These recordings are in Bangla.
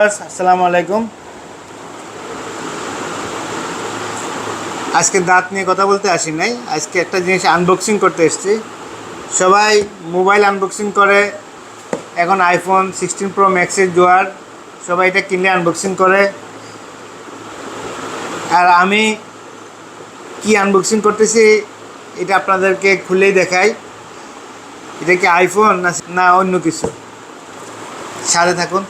আসসালামু আলাইকুম। আজকে দাঁত নিয়ে কথা বলতে আসি নাই, আজকে একটা জিনিস আনবক্সিং করতে এসেছি। সবাই মোবাইল আনবক্সিং করে, এখন আইফোন 16 Pro Max-এর জোয়ার, সবাই এটা কিনলে আনবক্সিং করে। আর আমি কি আনবক্সিং করতেছি এটা আপনাদেরকে খুলেই দেখাই। এটা কি আইফোন না অন্য কিছু, সাথে থাকুন।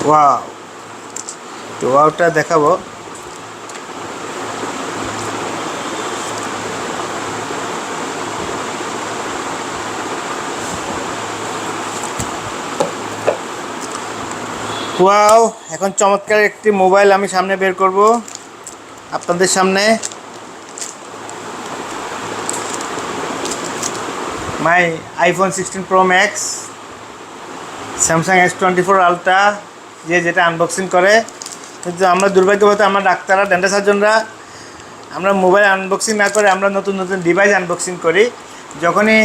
ওয়াও, তো ওয়াওটা দেখাবো। ওয়াও, এখন চমৎকার একটি মোবাইল আমি সামনে বের করব আপনাদের সামনে। My iPhone 16 Pro Max, Samsung S24 Ultra, যে যেটা আনবক্সিং করে। কিন্তু আমরা দুর্ভাগ্যবশত আমরা ডাক্তাররা, ডেন্টাল সার্জনরা, আমরা মোবাইল আনবক্সিং না করে আমরা নতুন নতুন ডিভাইস আনবক্সিং করি। যখনই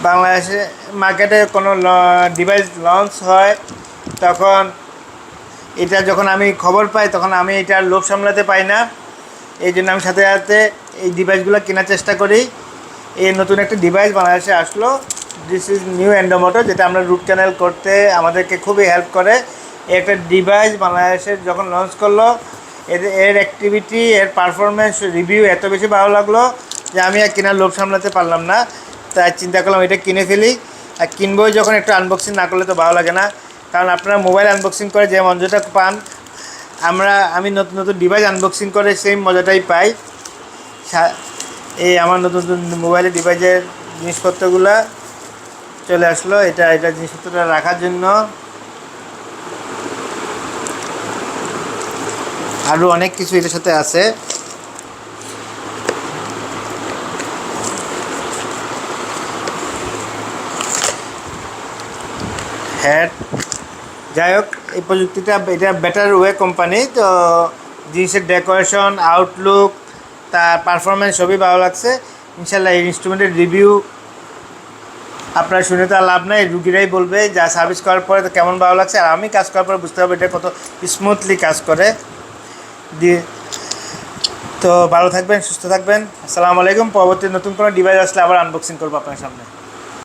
বাংলাদেশে মার্কেটে কোনো ডিভাইস লঞ্চ হয়, তখন এটা যখন আমি খবর পাই, তখন আমি এটার লোভ সামলাতে পাই না। এই জন্য আমি সাথে সাথে এই ডিভাইসগুলো কেনার চেষ্টা করি। এই নতুন একটা ডিভাইস বাংলাদেশে আসলো, দিস ইজ নিউ এন্ডোমোটো, যেটা আমরা রুট ক্যানেল করতে আমাদেরকে খুবই হেল্প করে। একটা ডিভাইস বাংলাদেশে যখন লঞ্চ করলো, এর অ্যাক্টিভিটি, এর পারফরমেন্স রিভিউ এত বেশি ভালো লাগলো যে আমি আর কেনার লোভ সামলাতে পারলাম না। তাই চিন্তা করলাম এটা কিনে ফেলি। আর কিনবই যখন, একটু আনবক্সিং না করলে তো ভালো লাগে না। কারণ আপনারা মোবাইল আনবক্সিং করে যে মজাটা পান, আমি নতুন নতুন ডিভাইস আনবক্সিং করে সেই মজাটাই পাই। এই আমার নতুন নতুন মোবাইলের ডিভাইসের জিনিসপত্রগুলো চলে আসলো। এটা জিনিসপত্রটা রাখার জন্য। আরও অনেক কিছু এটার সাথে আছে। হ্যাঁ, যাই হোক, এই প্রযুক্তিটা, এটা বেটার ওয়ে কোম্পানি। তো জিনিসের ডেকোরেশন, আউটলুক, তার পারফরমেন্স সবই ভালো লাগছে। ইনশাল্লাহ এই ইনস্ট্রুমেন্টের রিভিউ আপনারা শুনে তো আর লাভ নাই, রুগীরাই বলবে যা সার্ভিস করার পরে তো কেমন ভালো লাগছে। আর আমি কাজ করার পরে বুঝতে হবে এটা কত স্মুথলি কাজ করে দিয়ে। তো ভালো থাকবেন, সুস্থ থাকবেন। আসসালামু আলাইকুম। পরবর্তী নতুন কোনো ডিভাইস আসলে আবার আনবক্সিং করবো আপনার সামনে।